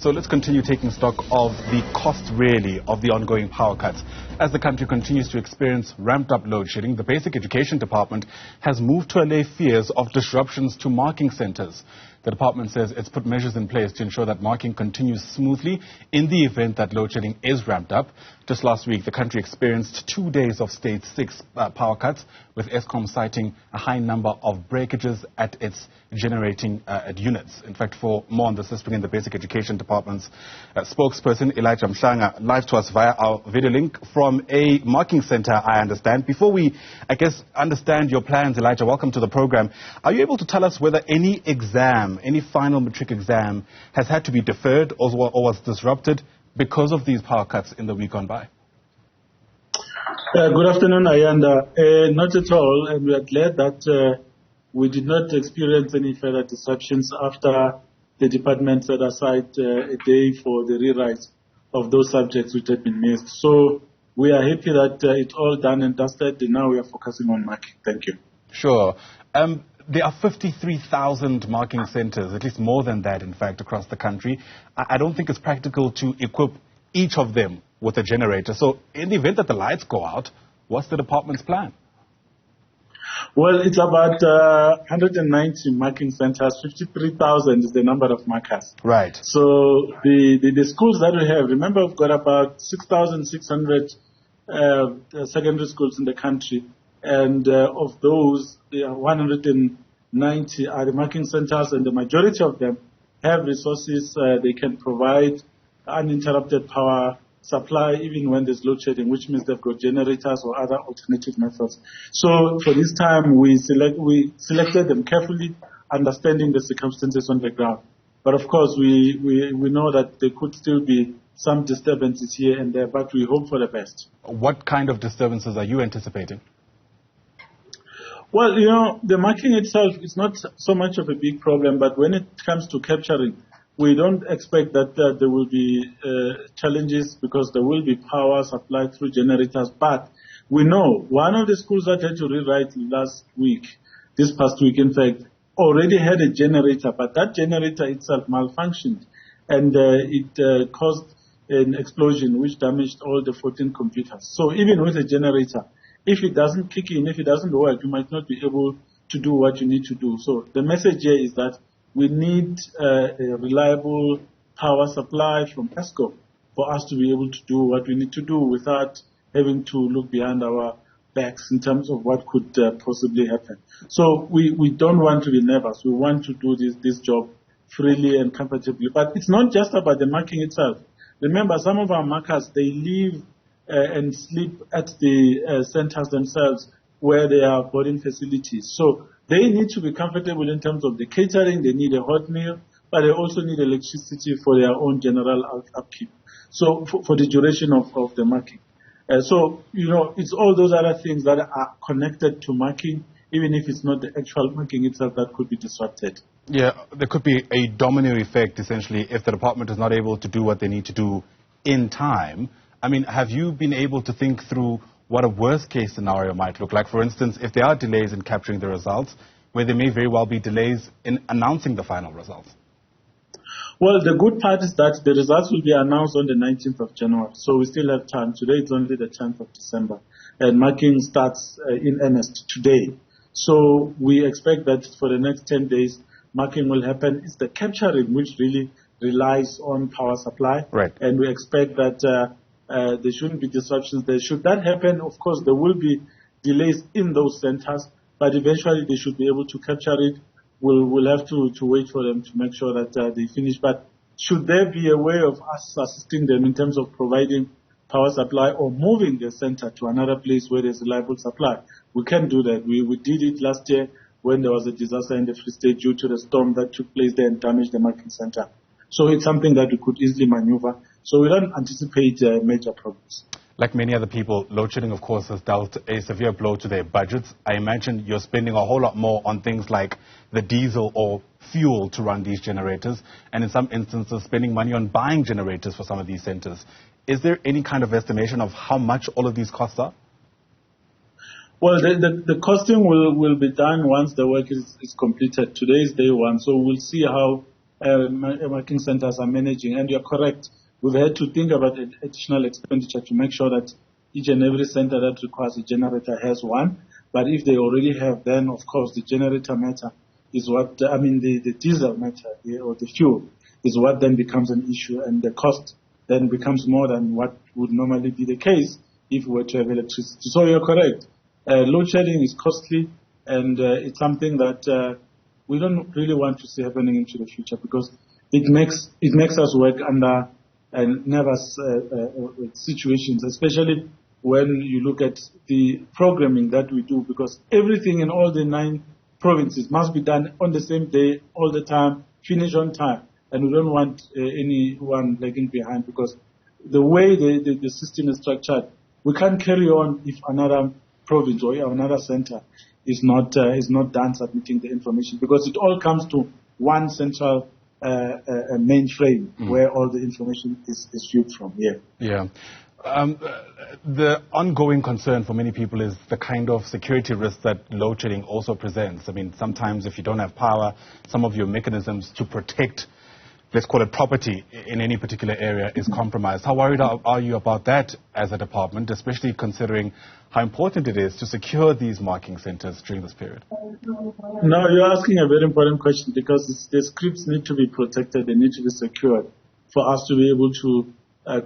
So let's continue taking stock of the cost, really, of the ongoing power cuts. As the country continues to experience ramped-up load shedding, the Basic Education Department has moved to allay fears of disruptions to marking centres. The department says it's put measures in place to ensure that marking continues smoothly in the event that load shedding is ramped up. Just last week, the country experienced 2 days of stage 6 power cuts, with Eskom citing a high number of breakages at its generating units. In fact, for more on this, let's bring in the Basic Education Department's spokesperson, Elijah Mhlanga, live to us via our video link from a marking centre, I understand. Before we, understand your plans, Elijah, welcome to the program. Are you able to tell us whether any exam, any final matric exam, has had to be deferred or was disrupted because of these power cuts in the week gone by? Good afternoon, Ayanda. Not at all, and we are glad that we did not experience any further disruptions after the department set aside a day for the rewrite of those subjects which had been missed. So we are happy that it's all done and dusted, and now we are focusing on marking. Thank you. Sure. There are 53,000 marking centres, at least more than that, in fact, across the country. I don't think it's practical to equip each of them with a generator. So in the event that the lights go out, what's the department's plan? Well, it's about 190 marking centres. 53,000 is the number of markers. Right. So the schools that we have, remember, we've got about 6,600 secondary schools in the country. And of those, 190 are the marking centres, and the majority of them have resources. They can provide uninterrupted power supply even when there's load shedding, which means they've got generators or other alternative methods. So for this time, we selected them carefully, understanding the circumstances on the ground. But of course, we know that there could still be some disturbances here and there, but we hope for the best. What kind of disturbances are you anticipating? Well, the marking itself is not so much of a big problem, but when it comes to capturing, we don't expect that there will be challenges because there will be power supplied through generators. But we know one of the schools that had to rewrite this past week, in fact, already had a generator, but that generator itself malfunctioned, and it caused an explosion which damaged all the 14 computers. So even with a generator, if it doesn't kick in, if it doesn't work, you might not be able to do what you need to do. So the message here is that we need a reliable power supply from Eskom for us to be able to do what we need to do without having to look behind our backs in terms of what could possibly happen. So we don't want to be nervous. We want to do this job freely and comfortably. But it's not just about the marking itself. Remember, some of our markers, they live and sleep at the centers themselves where there are boarding facilities. So they need to be comfortable in terms of the catering. They need a hot meal, but they also need electricity for their own general upkeep. So for the duration of the marking. So, it's all those other things that are connected to marking, even if it's not the actual marking itself that could be disrupted. Yeah, there could be a domino effect, essentially, if the department is not able to do what they need to do in time. I mean, have you been able to think through what a worst-case scenario might look like? For instance, if there are delays in capturing the results, where there may very well be delays in announcing the final results. Well, the good part is that the results will be announced on the 19th of January, so we still have time. Today it's only the 10th of December, and marking starts in earnest today. So we expect that for the next 10 days, marking will happen. It's the capturing which really relies on power supply, right? And we expect that there shouldn't be disruptions there. Should that happen, of course, there will be delays in those centers, but eventually they should be able to capture it. We'll have to wait for them to make sure that they finish. But should there be a way of us assisting them in terms of providing power supply or moving the center to another place where there's reliable supply, we can do that. We did it last year when there was a disaster in the Free State due to the storm that took place there and damaged the marking center. So it's something that we could easily maneuver. So we don't anticipate major problems. Like many other people, load shedding, of course, has dealt a severe blow to their budgets. I imagine you're spending a whole lot more on things like the diesel or fuel to run these generators, and in some instances, spending money on buying generators for some of these centers. Is there any kind of estimation of how much all of these costs are? Well, the costing will be done once the work is completed. Today is day one, so we'll see how marking centers are managing. And you're correct. We've had to think about additional expenditure to make sure that each and every center that requires a generator has one. But if they already have, then of course the generator matter is what, the diesel matter or the fuel is what then becomes an issue, and the cost then becomes more than what would normally be the case if we were to have electricity. So you're correct. Load shedding is costly, and it's something that we don't really want to see happening into the future, because it makes us work under nervous situations, especially when you look at the programming that we do, because everything in all the 9 provinces must be done on the same day, all the time, finish on time. And we don't want anyone lagging behind, because the way the system is structured, we can't carry on if another province or another center is not done submitting the information, because it all comes to one central mainframe where all the information is viewed from. Yeah. The ongoing concern for many people is the kind of security risk that load shedding also presents. I mean, sometimes if you don't have power, some of your mechanisms to protect, let's call it property, in any particular area is compromised. How worried are you about that as a department, especially considering how important it is to secure these marking centers during this period? No, you're asking a very important question, because the scripts need to be protected, they need to be secured for us to be able to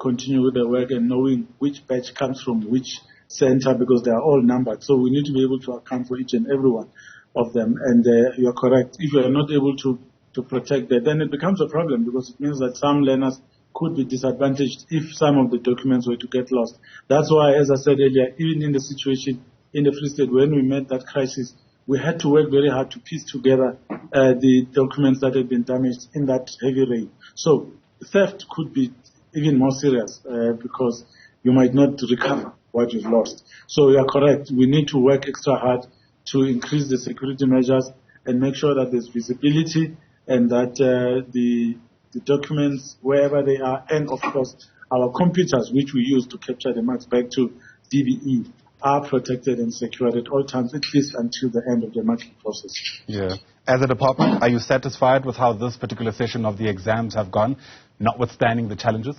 continue with the work and knowing which batch comes from which center, because they are all numbered. So we need to be able to account for each and every one of them. And you're correct. If you are not able to protect that, then it becomes a problem, because it means that some learners could be disadvantaged if some of the documents were to get lost. That's why, as I said earlier, even in the situation in the Free State, when we met that crisis, we had to work very hard to piece together the documents that had been damaged in that heavy rain. So theft could be even more serious because you might not recover what you've lost. So you are correct. We need to work extra hard to increase the security measures and make sure that there's visibility, and that the documents, wherever they are, and of course our computers, which we use to capture the marks back to DBE, are protected and secured at all times, at least until the end of the marking process. Yeah. As a department, are you satisfied with how this particular session of the exams have gone, notwithstanding the challenges?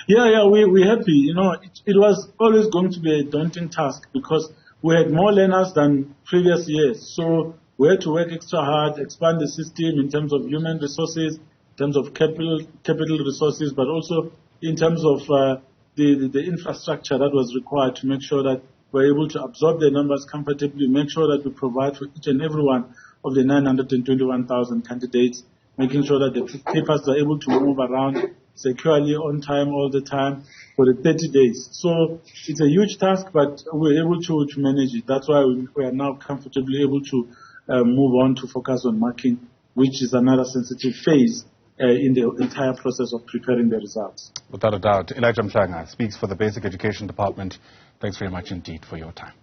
Yeah, we're happy. You know, it was always going to be a daunting task, because we had more learners than previous years. So we had to work extra hard, expand the system in terms of human resources, in terms of capital resources, but also in terms of the infrastructure that was required to make sure that we're able to absorb the numbers comfortably, make sure that we provide for each and every one of the 921,000 candidates, making sure that the papers are able to move around securely, on time, all the time, for the 30 days. So it's a huge task, but we're able to manage it. That's why we are now comfortably able to move on to focus on marking, which is another sensitive phase in the entire process of preparing the results. Without a doubt. Elijah Mhlanga speaks for the Basic Education Department. Thanks very much indeed for your time.